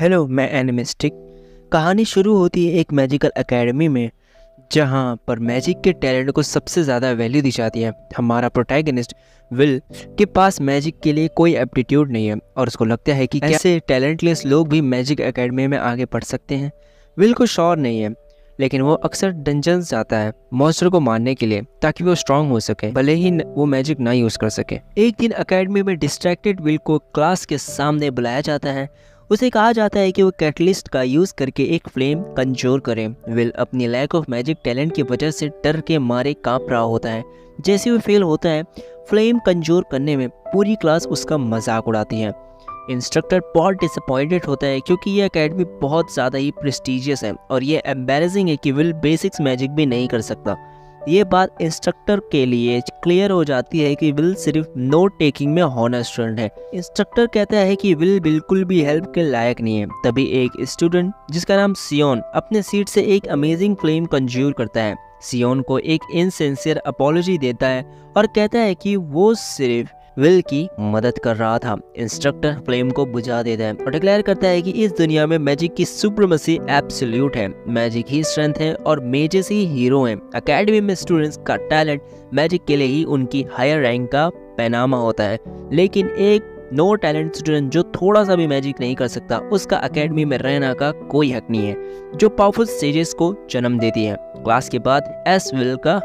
Hello, मैं animistic. कहानी शुरू होती है एक मैजिकल एकेडमी में, जहाँ पर मैजिक के टैलेंट को सबसे ज़्यादा वैल्यू दी जाती है। हमारा प्रोटैगनिस्ट विल के पास मैजिक के लिए कोई एप्टीट्यूड नहीं है और उसको लगता है कि ऐसे टैलेंटलेस लोग भी मैजिक एकेडमी में आगे बढ़ सकते हैं। विल को श्योर नहीं है, लेकिन वो अक्सर डंजन्स जाता है मॉन्स्टर को मारने के लिए, ताकि वो स्ट्रांग हो सके, भले ही वो मैजिक ना यूज़ कर सके। एक दिन एकेडमी में डिस्ट्रैक्टेड विल को क्लास के सामने बुलाया जाता है। उसे कहा जाता है कि वो कैटलिस्ट का यूज़ करके एक फ्लेम कंजोर करे। विल अपनी लैक ऑफ मैजिक टैलेंट की वजह से डर के मारे कांप रहा होता है। जैसे वो फेल होता है फ्लेम कंजोर करने में, पूरी क्लास उसका मजाक उड़ाती है। इंस्ट्रक्टर बहुत डिसअपॉइंटेड होता है क्योंकि ये एकेडमी बहुत ज़्यादा ही प्रेस्टिजियस है और ये एम्बैरेसिंग है कि विल बेसिक्स मैजिक भी नहीं कर सकता। ये बात इंस्ट्रक्टर के लिए क्लियर हो जाती है कि विल सिर्फ नोट टेकिंग में हॉनर स्टूडेंट है। इंस्ट्रक्टर कहता है कि विल बिल्कुल भी हेल्प के लायक नहीं है। तभी एक स्टूडेंट जिसका नाम सियोन अपने सीट से एक अमेजिंग फ्लेम कंज्यूर करता है। सियोन को एक इनसिंसियर अपॉलॉजी देता है और कहता है कि वो सिर्फ विल की मदद कर रहा था। इंस्ट्रक्टर फ्लेम को बुझा देता है और डिक्लेयर करता है कि इस दुनिया में मैजिक की सुप्रीमेसी एब्सोल्यूट है। मैजिक ही स्ट्रेंथ है और मेजेस ही हीरो हैं। एकेडमी में स्टूडेंट्स का टैलेंट मैजिक के लिए ही उनकी हायर रैंक का पैनामा होता है, लेकिन एक नो टैलेंट स्टूडेंट जो थोड़ा सा भी मैजिक नहीं कर सकता, उसका एकेडमी में रहना का कोई हक नहीं है, जो पावरफुल स्टेजेस को जन्म देती है। क्लास के बाद एस विल का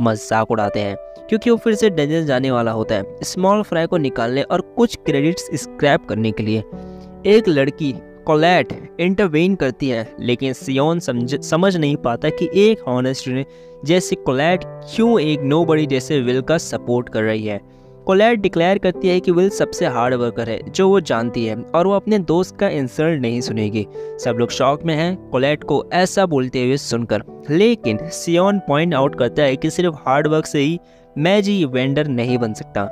मजाक उड़ाते हैं क्योंकि वो फिर से डंजन जाने वाला होता है, स्मॉल फ्राई को निकालने और कुछ क्रेडिट्स स्क्रैप करने के लिए। एक लड़की कोलेट इंटरवेन करती है, लेकिन सियोन समझ नहीं पाता कि एक हॉनर स्टूडेंट जैसे कोलेट क्यों एक नोबडी जैसे विल का सपोर्ट कर रही है। कोलेट डिक्लेयर करती है कि विल सबसे हार्ड वर्कर है जो वो जानती है और वो अपने दोस्त का इंसल्ट नहीं सुनेगी। सब लोग शॉक में हैं कोलेट को ऐसा बोलते हुए सुनकर, लेकिन सियोन पॉइंट आउट करता है कि सिर्फ हार्ड वर्क से ही मैजी वेंडर नहीं बन सकता।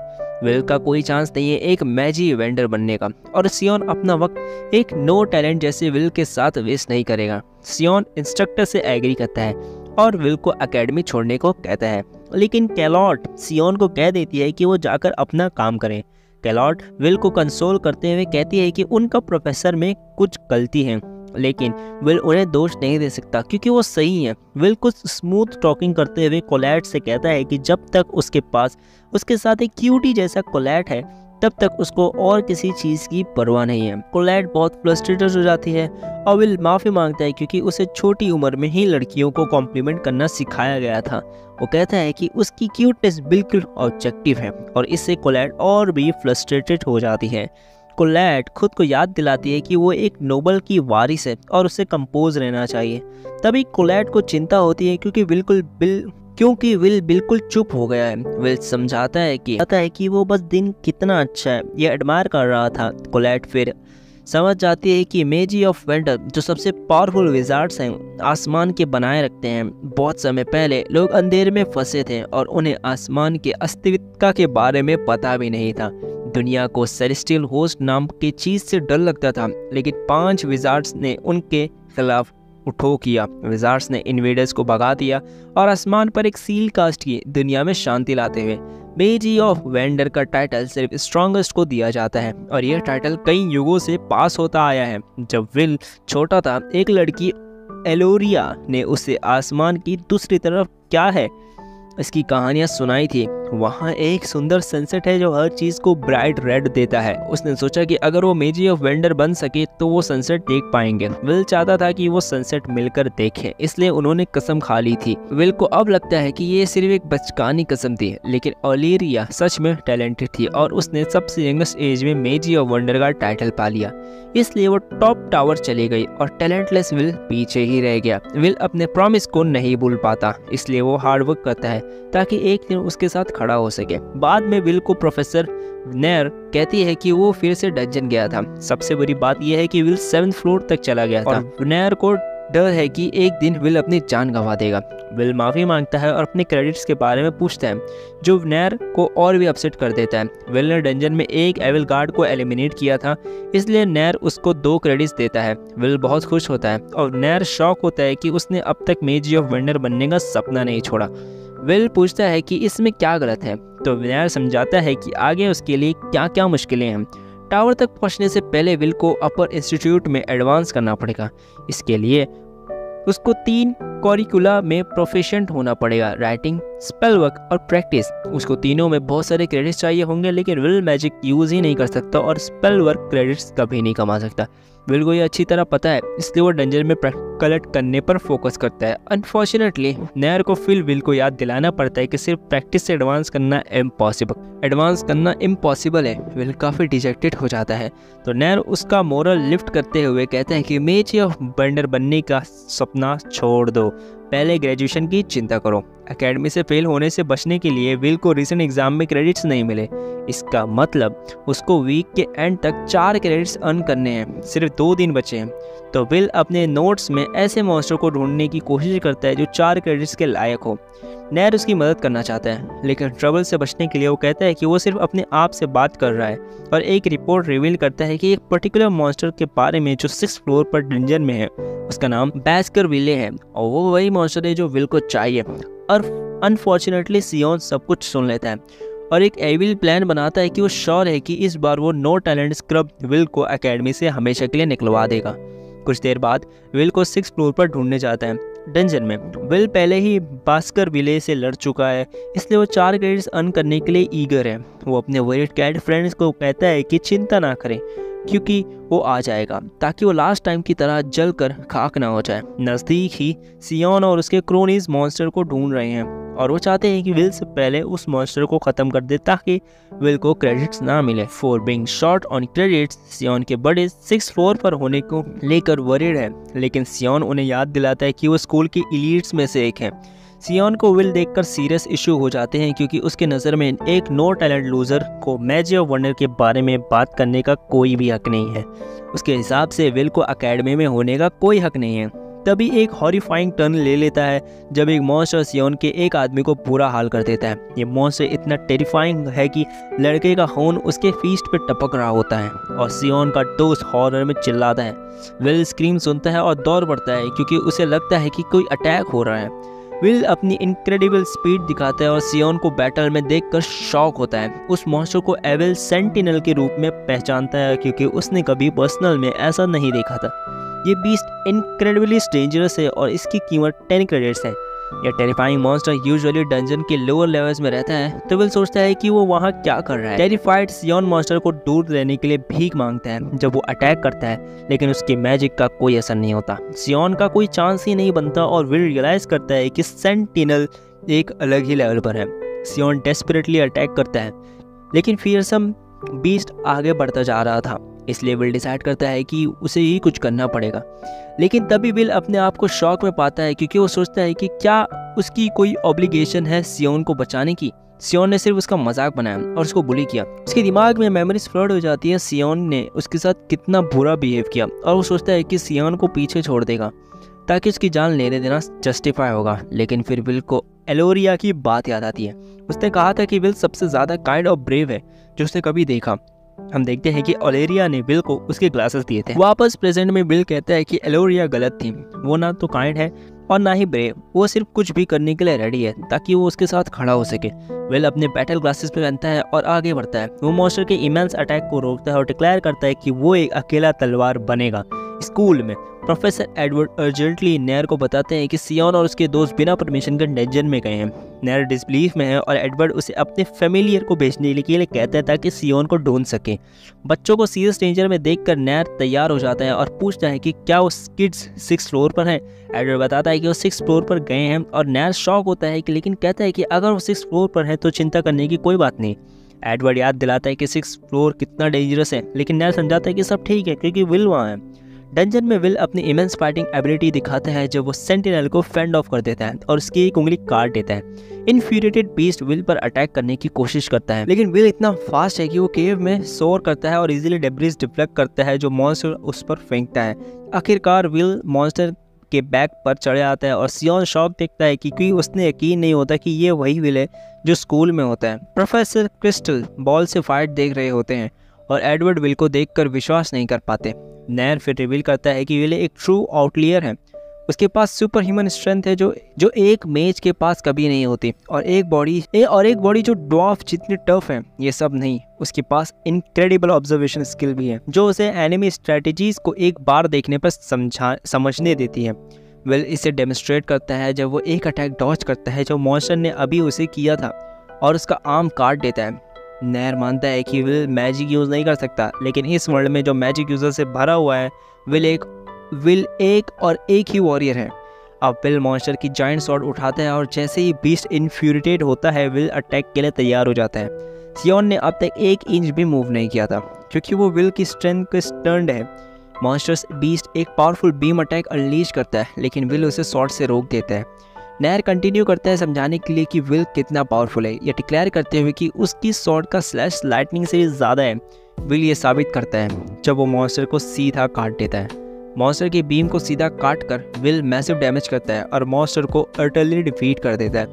विल का कोई चांस नहीं है एक मैजी वेंडर बनने का और सियोन अपना वक्त एक नो टैलेंट जैसे विल के साथ वेस्ट नहीं करेगा। सियोन इंस्ट्रक्टर से एग्री करता है और विल को एकेडमी छोड़ने को कहता है, लेकिन कैलॉट सियोन को कह देती है कि वो जाकर अपना काम करें। कैलॉट विल को कंसोल करते हुए कहती है कि उनका प्रोफेसर में कुछ गलती है, लेकिन विल उन्हें दोष नहीं दे सकता क्योंकि वो सही है। विल कुछ स्मूथ टॉकिंग करते हुए कोलेट से कहता है कि जब तक उसके पास उसके साथ एक क्यूटी जैसा कोलेट है, तब तक उसको और किसी चीज़ की परवाह नहीं है। कोलेट बहुत फ्रस्ट्रेटेड हो जाती है और विल माफ़ी मांगता है क्योंकि उसे छोटी उम्र में ही लड़कियों को कॉम्प्लीमेंट करना सिखाया गया था। वो कहता है कि उसकी क्यूटनेस बिल्कुल ऑब्जेक्टिव है और इससे कोलेट और भी फ्रस्ट्रेटेड हो जाती है। कोलेट खुद को याद दिलाती है कि वो एक नोबल की वारिस है और उसे कंपोज रहना चाहिए। तभी कोलेट को चिंता होती है क्योंकि विल बिल्कुल चुप हो गया है। विल समझाता है कि वो बस दिन कितना अच्छा है ये एडमायर कर रहा था। कोलेट फिर समझ जाती है कि मेजी ऑफ वेंडर जो सबसे पावरफुल विजार्ड्स हैं आसमान के बनाए रखते हैं। बहुत समय पहले लोग अंधेरे में फंसे थे और उन्हें आसमान के अस्तित्व के बारे में पता भी नहीं था। दुनिया को सेलेस्टियल होस्ट नाम की चीज़ से डर लगता था, लेकिन 5 विजार्ड्स ने उनके खिलाफ उठो किया। विजार्ड्स ने इन्वेडर्स को भगा दिया और आसमान पर एक सील कास्ट की, दुनिया में शांति लाते हुए। मेजी ऑफ वेंडर का टाइटल सिर्फ स्ट्रॉन्गेस्ट को दिया जाता है और यह टाइटल कई युगों से पास होता आया है। जब विल छोटा था, एक लड़की एलोरिया ने उसे आसमान की दूसरी तरफ क्या है इसकी कहानियाँ सुनाई थी। वहाँ एक सुंदर सनसेट है जो हर चीज़ को ब्राइट रेड देता है। उसने सोचा कि अगर वो मेजी ऑफ वेंडर बन सके तो वो सनसेट देख पाएंगे। विल चाहता था कि वो सनसेट मिलकर देखें, इसलिए उन्होंने कसम खा ली थी। विल को अब लगता है कि ये सिर्फ एक बचकानी कसम थी, लेकिन ओलिरिया सच में टैलेंटेड थी और उसने सबसे यंगेस्ट एज में मेजी ऑफ वंडर का टाइटल पा लिया। इसलिए वो टॉप टावर चली गई और टैलेंटलेस विल पीछे ही रह गया। विल अपने प्रॉमिस को नहीं भूल पाता, इसलिए वो हार्ड वर्क करता है ताकि एक दिन उसके साथ खड़ा हो सके। बाद में विल को प्रोफेसर नेर कहती है कि वो फिर से डंजन गया था। सबसे बुरी बात यह है कि विल 7th फ्लोर तक चला गया था और नेर को डर है कि एक दिन विल अपनी जान गंवा देगा। विल माफ़ी मांगता है और अपने क्रेडिट्स के बारे में पूछता है, जो नेर को और भी अपसेट कर देता है। विल ने डंजन में एक एविल गार्ड को एलिमिनेट किया था, इसलिए नेर उसको 2 क्रेडिट्स देता है। विल बहुत खुश होता है और नेर शॉक होता है कि उसने अब तक मेजी ऑफ वेंडर बनने का सपना नहीं छोड़ा। विल पूछता है कि इसमें क्या गलत है, तो नेर समझाता है कि आगे उसके लिए क्या क्या मुश्किलें हैं। टावर तक पहुंचने से पहले विल को अपर इंस्टीट्यूट में एडवांस करना पड़ेगा। इसके लिए उसको 3 करिकुला में प्रोफिशिएंट होना पड़ेगा, राइटिंग, स्पेल वर्क और प्रैक्टिस। उसको तीनों में बहुत सारे क्रेडिट्स चाहिए होंगे, लेकिन विल मैजिक यूज़ ही नहीं कर सकता और स्पेल वर्क क्रेडिट्स कभी नहीं कमा सकता। विल को ये अच्छी तरह पता है, इसलिए वो डंजन में कलेक्ट करने पर फोकस करता है। अनफॉर्चुनेटली नायर को फिर विल को याद दिलाना पड़ता है कि सिर्फ प्रैक्टिस से एडवांस करना इम्पॉसिबल है। विल काफ़ी डिजेक्टेड हो जाता है, तो नायर उसका मोरल लिफ्ट करते हुए कहता है कि मेज ऑफ बंडर बनने का सपना छोड़ दो, पहले ग्रेजुएशन की चिंता करो। एकेडमी से फेल होने से बचने के लिए विल को रीसेंट एग्जाम में क्रेडिट्स नहीं मिले। इसका मतलब उसको वीक के एंड तक 4 क्रेडिट्स अर्न करने हैं, सिर्फ 2 दिन बचे हैं। तो विल अपने नोट्स में ऐसे मॉन्स्टर को ढूंढने की कोशिश करता है जो 4 क्रेडिट्स के लायक हो। नायर उसकी मदद करना चाहता है, लेकिन ट्रबल से बचने के लिए वो कहता है कि वो सिर्फ अपने आप से बात कर रहा है, और एक रिपोर्ट रिवील करता है कि एक पर्टिकुलर मॉन्स्टर के बारे में जो 6th फ्लोर पर डंजन में है, उसका नाम बैस्करविले है, और वो वही मॉन्स्टर है जो विल को चाहिए। और अनफॉर्चुनेटली सियोन सब कुछ सुन लेता है और एक एविल प्लान बनाता है कि वो श्योर है कि इस बार वो नो टैलेंट स्क्रब विल को एकेडमी से हमेशा के लिए निकलवा देगा। कुछ देर बाद विल को 6th फ्लोर पर ढूंढने जाता है। डंजन में विल पहले ही बास्करविले से लड़ चुका है, इसलिए वो 4 क्रेडिट्स अर्न करने के लिए ईगर है। वो अपने वरीड कैट फ्रेंड्स को कहता है कि चिंता ना करें, क्योंकि वो आ जाएगा, ताकि वो लास्ट टाइम की तरह जल कर खाक ना हो जाए। नज़दीक ही सियोन और उसके क्रोनीज मॉन्स्टर को ढूंढ रहे हैं, और वो चाहते हैं कि विल से पहले उस मॉन्स्टर को ख़त्म कर दे ताकि विल को क्रेडिट्स ना मिले। For being short on credits, Sion के बड़े 6th फ्लोर पर होने को लेकर वरीड है, लेकिन सियोन उन्हें याद दिलाता है कि वो स्कूल की एलीट्स में से एक है। सियोन को विल देखकर सीरियस इशू हो जाते हैं, क्योंकि उसके नज़र में एक नो टैलेंट लूज़र को मैजिक ऑफ वंडर के बारे में बात करने का कोई भी हक नहीं है। उसके हिसाब से विल को एकेडमी में होने का कोई हक नहीं है। तभी एक हॉरिफाइंग टर्न ले लेता है जब एक मॉन्स्टर सियोन के एक आदमी को बुरा हाल कर देता है। ये मॉन्स्टर इतना टेरिफाइंग है कि लड़के का खून उसके फीस्ट पे टपक रहा होता है, और सियोन का दोस्त हॉरर में चिल्लाता है। विल स्क्रीम सुनता है और दौड़ पड़ता है, क्योंकि उसे लगता है कि कोई अटैक हो रहा है। विल अपनी इनक्रेडिबल स्पीड दिखाता है और सियोन को बैटल में देखकर शॉक होता है। उस मॉन्स्टर को एविल सेंटिनल के रूप में पहचानता है, क्योंकि उसने कभी पर्सनल में ऐसा नहीं देखा था। ये बीस्ट इनक्रेडिबली डेंजरस है और इसकी कीमत 10 क्रेडिट्स है। यह टेरिफाइंग मॉन्स्टर यूजुअली डंजन के लोअर लेवल्स में रहता है, तो विल सोचता है कि वो वहाँ क्या कर रहा है। टेरिफाइड सियोन मॉन्स्टर को दूर रहने के लिए भीख मांगता है जब वो अटैक करता है, लेकिन उसकी मैजिक का कोई असर नहीं होता। सियोन का कोई चांस ही नहीं बनता, और विल रियलाइज करता है कि सेंटिनल एक अलग ही लेवल पर है। सियोन डेस्परेटली अटैक करता है, लेकिन फियरसम बीस्ट आगे बढ़ता जा रहा था, इसलिए विल डिसाइड करता है कि उसे ही कुछ करना पड़ेगा। लेकिन तभी विल अपने आप को शॉक में पाता है, क्योंकि वो सोचता है कि क्या उसकी कोई ऑब्लिगेशन है सियोन को बचाने की। सियोन ने सिर्फ उसका मजाक बनाया और उसको बुली किया। उसके दिमाग में मेमोरीज फ्लड हो जाती है सियोन ने उसके साथ कितना बुरा बिहेव किया, और वो सोचता है कि सियोन को पीछे छोड़ देगा ताकि उसकी जान लेने देना जस्टिफाई होगा। लेकिन फिर विल को एलोरिया की बात याद आती है। उसने कहा था कि विल सबसे ज़्यादा काइंड और ब्रेव है जो उसने कभी देखा। हम देखते हैं कि एलोरिया ने विल को उसके ग्लासेस दिए थे। वापस प्रेजेंट में विल कहता है कि एलोरिया गलत थी, वो ना तो काइंड है और ना ही ब्रेव, वो सिर्फ कुछ भी करने के लिए रेडी है ताकि वो उसके साथ खड़ा हो सके। विल अपने बैटल ग्लासेस पे पहनता है और आगे बढ़ता है। वो मॉन्स्टर के इमेंस अटैक को रोकता है और डिक्लेयर करता है कि वो एक अकेला तलवार बनेगा। स्कूल में प्रोफेसर एडवर्ड अर्जेंटली नेयर को बताते हैं कि सियोन और उसके दोस्त बिना परमिशन के डंजन में गए हैं। नेयर डिसबिलीफ में है और एडवर्ड उसे अपने फैमिलियर को भेजने के लिए कहता है ताकि सियोन को ढूंढ सके। बच्चों को सीरियस डेंजर में देखकर नेयर तैयार हो जाता है और पूछता है कि क्या वो किड्स 6th फ्लोर पर हैं। एडवर्ड बताता है कि वो 6th फ्लोर पर गए हैं और नेयर शॉक होता है कि लेकिन कहता है कि अगर वो 6th फ्लोर पर है तो चिंता करने की कोई बात नहीं। एडवर्ड याद दिलाता है कि 6th फ्लोर कितना डेंजरस है, लेकिन नेयर समझाता है कि सब ठीक है क्योंकि विल वहाँ है। डंजन में विल अपनी इमेंस फाइटिंग एबिलिटी दिखाता है जब वो सेंटिनल को फेंड ऑफ कर देता है और उसकी एक उंगली काट देता है। इन्फ्यूरिएटेड बीस्ट विल पर अटैक करने की कोशिश करता है, लेकिन विल इतना फास्ट है कि वो केव में सोर करता है और इजीली डेब्रिस डिफ्लेक्ट करता है जो मॉन्स्टर उस पर फेंकता है। आखिरकार विल मॉन्स्टर के बैक पर चढ़ आता है और सियोन शॉक देखता है क्योंकि उसने यकीन नहीं होता कि ये वही विल है जो स्कूल में होता है। प्रोफेसर क्रिस्टल बॉल से फाइट देख रहे होते हैं और एडवर्ड विल को देखकर विश्वास नहीं कर पाते। नेयर फिर रिवील करता है कि विल एक ट्रू आउटलियर है। उसके पास सुपर ह्यूमन स्ट्रेंथ है जो एक मेज के पास कभी नहीं होती, और एक बॉडी जो ड्वार्फ जितनी टफ है। ये सब नहीं, उसके पास इनक्रेडिबल ऑब्जर्वेशन स्किल भी है जो उसे एनिमी स्ट्रेटजीज को एक बार देखने पर समझने देती है। विल इसे डेमोन्स्ट्रेट करता है जब वो एक अटैक डॉज करता है जो मॉन्स्टर ने अभी उसे किया था और उसका आर्म काट देता है। नैर मानता है कि विल मैजिक यूज़ नहीं कर सकता, लेकिन इस वर्ल्ड में जो मैजिक यूज़र से भरा हुआ है विल एक ही वॉरियर है। अब विल मॉन्स्टर की जायंट स्वॉर्ड उठाता है और जैसे ही बीस्ट इन्फ्यूरिटेट होता है विल अटैक के लिए तैयार हो जाता है। सियोन ने अब तक 1 इंच भी मूव नहीं किया था क्योंकि वो विल की स्ट्रेंथ को स्टर्न्ड है। मॉन्स्टर्स बीस्ट एक पावरफुल बीम अटैक अनलीश करता है, लेकिन विल उसे स्वॉर्ड से रोक देता है। नैर कंटिन्यू करता है समझाने के लिए कि विल कितना पावरफुल है, यह डिक्लेयर करते हुए कि उसकी स्वॉर्ड का स्लैश लाइटनिंग से ज़्यादा है। विल ये साबित करता है जब वो मॉन्स्टर को सीधा काट देता है। मॉन्स्टर की बीम को सीधा काट कर विल मैसिव डैमेज करता है और मॉन्स्टर को अटरली डिफीट कर देता है।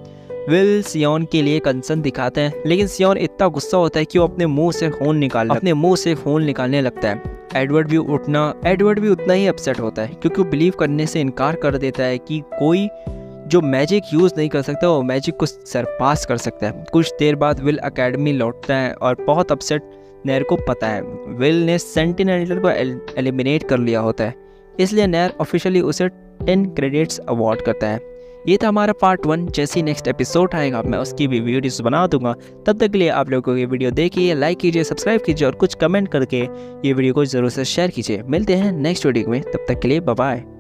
विल सियोन के लिए कंसर्न दिखाता है, लेकिन सियोन इतना गुस्सा होता है कि वो अपने मुंह से खून निकालने लगता है। एडवर्ड भी उतना ही अपसेट होता है क्योंकि वो बिलीव करने से इनकार कर देता है कि कोई जो मैजिक यूज़ नहीं कर सकता वो मैजिक को सरपास कर सकता है। कुछ देर बाद विल एकेडमी लौटता है और बहुत अपसेट नैर को पता है विल ने सेंटिनेल को एलिमिनेट कर लिया होता है, इसलिए नैर ऑफिशियली उसे 10 क्रेडिट्स अवार्ड करता है। ये था हमारा पार्ट 1। जैसे ही नेक्स्ट एपिसोड आएगा मैं उसकी भी वीडियोस बना दूंगा। तब तक के लिए आप लोगों को ये वीडियो देखिए, लाइक कीजिए, सब्सक्राइब कीजिए और कुछ कमेंट करके ये वीडियो को ज़रूर से शेयर कीजिए। मिलते हैं नेक्स्ट वीडियो में, तब तक के लिए बाय बाय।